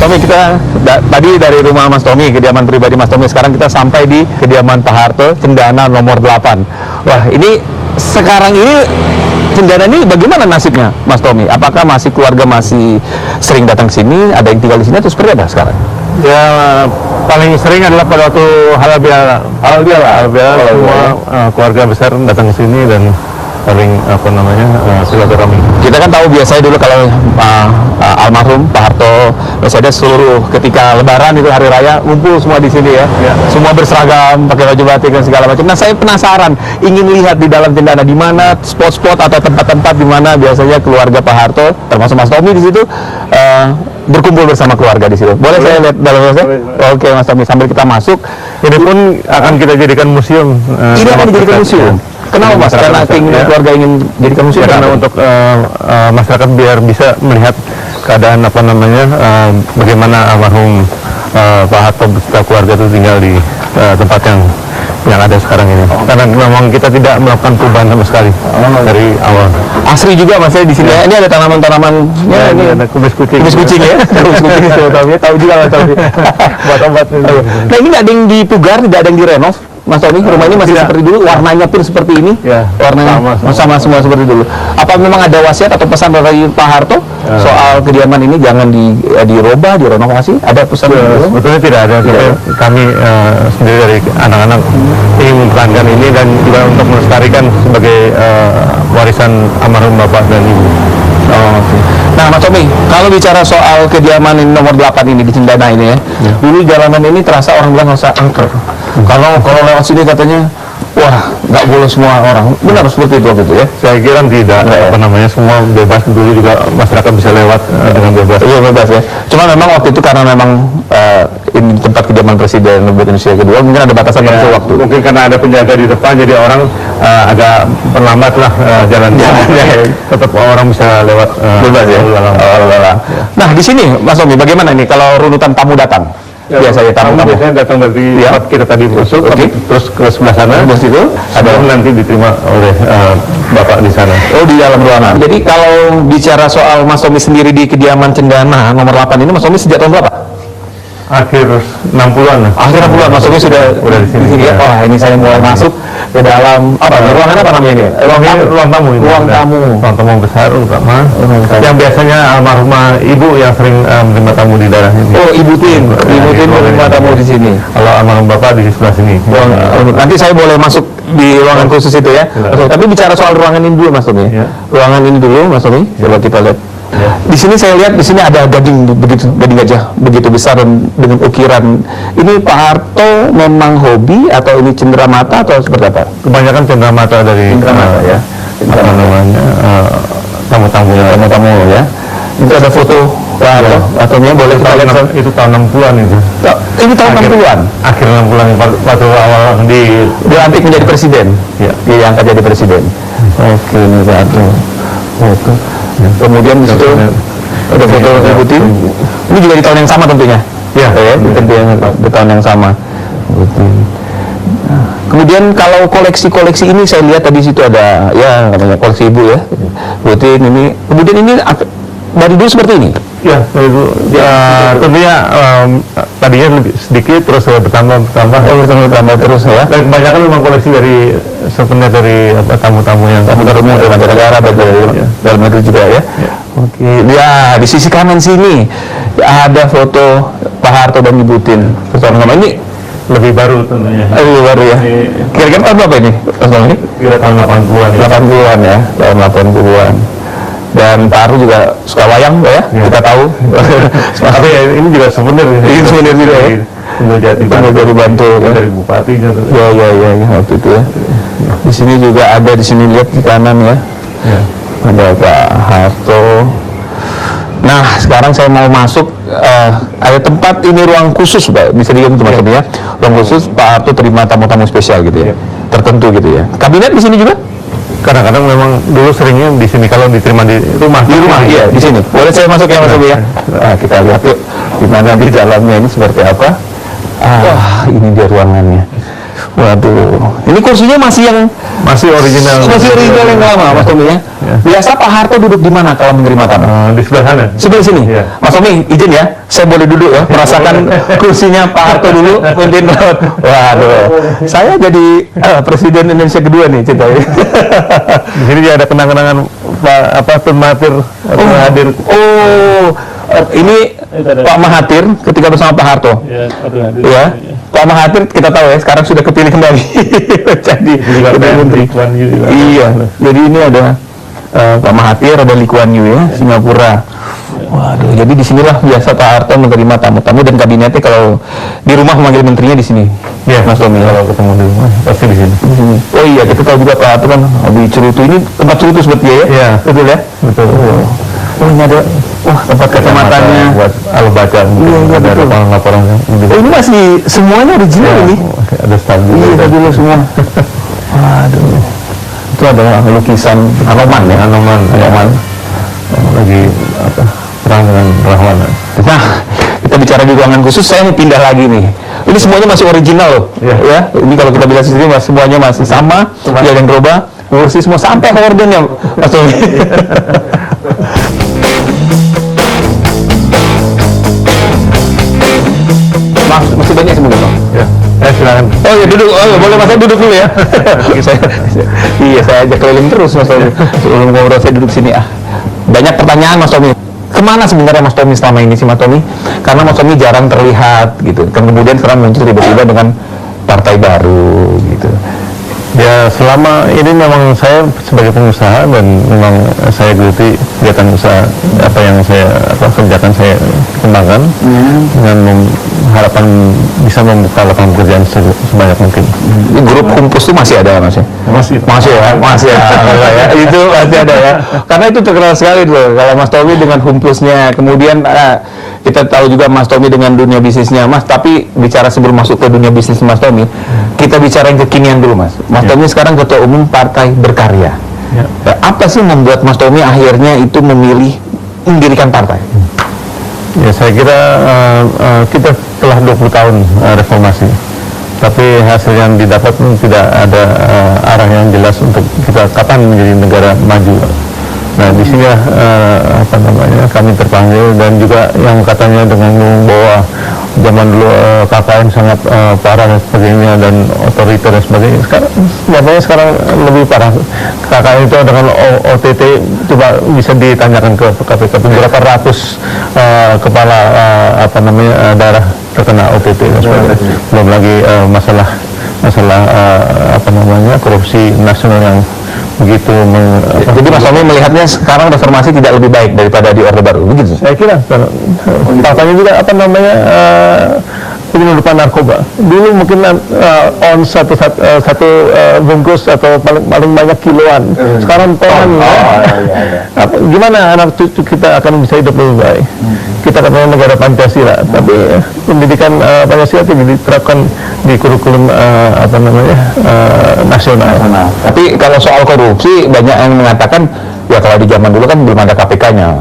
Tommy, kita tadi dari rumah Mas Tommy, kediaman pribadi Mas Tommy, sekarang kita sampai di kediaman Pak Harto, Cendana nomor 8. Wah, ini sekarang ini Cendana ini bagaimana nasibnya, Mas Tommy? Apakah keluarga masih sering datang ke sini? Ada yang tinggal di sini atau seperti apa sekarang? Ya, paling sering adalah pada waktu halal bihalal semua keluarga besar datang ke sini dan paling silaturahmi. Kita kan tahu biasanya dulu kalau almarhum Pak Harto biasanya seluruh ketika Lebaran itu hari raya ngumpul semua di sini ya. Semua berseragam pakai baju batik dan segala macam. Nah, saya penasaran ingin lihat di dalam Cendana di mana spot-spot atau tempat-tempat di mana biasanya keluarga Pak Harto termasuk Mas Tommy di situ berkumpul bersama keluarga di situ. Boleh saya lihat dalamnya? Oke, Mas Tommy, sambil kita masuk. Ini pun akan kita jadikan museum. Ini akan dijadikan museum. Kenapa Mas? Karena keluarga ingin jadikan museum? Karena untuk masyarakat biar bisa melihat keadaan bagaimana almarhum Pak Harto beserta keluarga itu tinggal di tempat yang ada sekarang ini. Karena memang kita tidak melakukan perubahan sama sekali dari awal. Asri juga Mas ya di sini. Ini ada tanaman-tanamannya. Ini ada kumis kucing. Kumis kucing ya. Kumis kucing itu tahu juga Mas Tommy. Buat obat. Nah, ini nggak ada yang dipugar, tidak ada yang direnov. Mas Tommy, rumah ini masih seperti dulu, warnanya pun seperti ini, warnanya sama semua seperti dulu. Apa memang ada wasiat atau pesan dari Pak Harto soal kediaman ini jangan dirubah, direnovasi? Ada pesan? Sebetulnya tidak ada. Kami sendiri dari anak-anak ingin mempertahankan ini dan juga untuk melestarikan sebagai warisan almarhum Bapak dan Ibu. Nah, Mas Tommy, kalau bicara soal kediaman ini nomor 8 ini di Cendana ini ya, dulu jalanan ini terasa orang bilang nggak angker. Kalau lewat sini katanya, wah nggak boleh semua orang. Benar seperti itu gitu ya? Saya kira tidak. Semua bebas, dulu juga masyarakat bisa lewat dengan bebas. Iya, bebas ya. Cuma memang waktu itu karena memang ini tempat kediaman Presiden Republik Indonesia kedua, mungkin ada batasan waktu. Mungkin karena ada penjaga di depan, jadi orang agak terlambat lah jalannya. Tetap orang bisa lewat bebas ya. Nah, di sini Mas Tommy, bagaimana ini kalau runutan tamu datang? Biasanya tamu biasanya datang dari tempat kita tadi masuk, terus ke sebelah sana. Di situ ada nanti diterima oleh Bapak di sana. Oh, di dalam ruangan. Jadi kalau bicara soal Mas Tommy sendiri di kediaman Cendana nomor 8 ini, Mas Tommy sejak tahun berapa? Akhir 60-an. Akhir 60-an, Mas Tommy sudah di sini. Ya. Wah, ini saya mulai masuk ke dalam ruangan apa namanya ini? Ruang tamu. Ruang tamu besar utama. Yang biasanya almarhumah Ibu yang sering menerima tamu di daerah ini. Oh, Ibu Tin menerima tamu di sini. Kalau almarhum Bapak di sebelah sini. Nanti saya boleh masuk di ruangan khusus itu ya. Tapi bicara soal ruangan ini dulu, Mas Tommy. Ruangan ini dulu, Mas Tommy. Coba kita lihat. Di sini saya lihat di sini ada gading gajah begitu besar dan dengan ukiran. Ini Pak Harto memang hobi atau ini cenderamata atau seperti apa? Kebanyakan cenderamata dari ya. Tamu-tamu ya. Itu ada foto Pak Harto atau boleh kita lihat itu tahun 60-an itu. Ini tahun 60-an. Akhir 60-an waktu awal dilantik menjadi presiden. Ya. Diangkat jadi presiden. Oke, ini satu foto. Kemudian di situ ada foto Ibu Tin. Ini juga di tahun yang sama tentunya. Ya, di tahun yang sama. Kemudian kalau koleksi-koleksi ini saya lihat tadi situ ada ya namanya koleksi Ibu ya. Ibu Tin ini. Kemudian ini dari dulu seperti ini. Ya, tentunya tadinya lebih sedikit terus bertambah terus ya. Dan kebanyakan memang koleksi dari souvenir dari tamu-tamu yang dari mancanegara, dari dalam negeri juga ya. Oke, ya di sisi kanan sini ada foto Pak Harto dan Ibu Tin. Bersama ini lebih baru tentunya. Lebih baru ya. Kira-kira tahun berapa ini? Kira tahun 80-an. 80-an ya, tahun 80-an. Dan Pak Harto juga suka wayang ya, kita tahu. Tapi ini juga souvenir. Ini souvenir juga ya. Dari Bantul dari Bupati gitu. Ya waktu itu ya. Di sini juga ada, di sini lihat di kanan ya. Ada Pak Harto. Nah, sekarang saya mau masuk ada tempat ini ruang khusus, Pak. Bisa dilihat teman-teman ya. Ruang khusus Pak Harto terima tamu-tamu spesial gitu ya. Tertentu gitu ya. Kabinet di sini juga? Kadang-kadang memang dulu seringnya di sini kalau diterima di rumah. Iya, di sini. Boleh saya masuk ya, Mas Tommy ya? Nah, kita lihat yuk di mana di dalamnya ini seperti apa. Wah, ini dia ruangannya. Waduh, ini kursinya Masih original. masih original yang lama, Mas Tommy ya. Biasa Pak Harto duduk di mana kalau menerima tamu? Di sebelah sana. Sebelah sini. Iya. Mas Tommy, izin ya, saya boleh duduk ya, merasakan kursinya Pak Harto dulu, pimpin laut. Waduh, saya jadi presiden Indonesia kedua nih, cerita ya. Di sini dia ada kenang-kenangan Tun Mahathir hadir. Ini Pak Mahathir ketika bersama Pak Harto. Ya, Pak Mahathir kita tahu ya, sekarang sudah kepilih kembali jadi Perdana Menteri. Iya, jadi ini ada Pak Mahathir, ada Lee Kuan Yew ya, Singapura. Waduh, jadi disinilah biasa Pak Harto menerima tamu-tamu dan kabinetnya kalau di rumah memanggil menterinya di sini. Ya, Mas Tommy. kalau ketemu di rumah pasti di sini. Oh iya, kita tahu juga Pak Harto kan di Cerutu, ini tempat Cerutu seperti ya? Iya, Betul ya? betul. Oh ini ada, tempat kacamatannya. buat Al-Baca. Iya, Ada betul. laporan Oh ini masih semuanya original ini? ada stabil. Iya, tadi lo semua. Waduh. Itu ada lukisan Anoman ya? Anoman lagi perang dengan Rahwan. Nah, kita bicara di ruangan khusus, saya mau pindah lagi nih. Ini semuanya masih original loh. Iya. Ya, ini kalau kita bilang sendiri semuanya masih sama, tidak ada yang berubah. Kursi semua sampai horden ya, Mas Tommy. Masih banyak sebenarnya. Ya, silakan. Oh ya duduk, boleh Mas, saya duduk dulu ya. saya ajak keliling terus Mas Tommy. Sebelum ngobrol saya duduk sini Banyak pertanyaan Mas Tommy. Kemana sebenarnya Mas Tommy selama ini sih Mas Tommy? Karena Mas Tommy jarang terlihat gitu. Kemudian sekarang muncul tiba-tiba dengan partai baru gitu. Ya, selama ini memang saya sebagai pengusaha dan memang saya geluti kegiatan usaha apa yang saya kerjakan, saya kembangkan dengan harapan bisa membuka lapangan pekerjaan sebanyak mungkin. Ini grup Humpus itu masih ada Mas ya? Masih ya. Itu masih ada ya. Karena itu terkenal sekali tuh. Kalau Mas Tommy dengan Humpusnya, kemudian kita tahu juga Mas Tommy dengan dunia bisnisnya Mas. Tapi bicara sebelum masuk ke dunia bisnis Mas Tommy, kita bicara yang kekinian dulu Mas. Mas Tommy sekarang Ketua Umum Partai Berkarya. Ya. Apa sih membuat Mas Tommy akhirnya itu memilih mendirikan partai? Ya, saya kira kita telah 20 tahun reformasi, tapi hasil yang didapat tidak ada arah yang jelas untuk kita kapan menjadi negara maju. Nah, di sini kami terpanggil, dan juga yang katanya dengan bahwa zaman dulu KKN sangat parah dan sebagainya dan otoriter dan sebagainya. Sekarang lebih parah. KKN itu dengan OTT, coba bisa ditanyakan ke KPK berapa ratus kepala daerah terkena OTT dan sebagainya. Belum lagi masalah korupsi nasional yang begitu. Jadi Mas Tommy melihatnya sekarang reformasi tidak lebih baik daripada di Orde Baru, begitu? Saya kira faktanya juga penyelundupan narkoba. Dulu mungkin satu bungkus atau paling banyak kiloan. Sekarang tonan. Gimana anak cucu kita akan bisa hidup lebih baik? Kita katanya negara Pancasila, tapi pendidikan Pancasila tidak diterapkan di kurikulum nasional. Tapi kalau soal korupsi banyak yang mengatakan ya kalau di zaman dulu kan belum ada KPK-nya.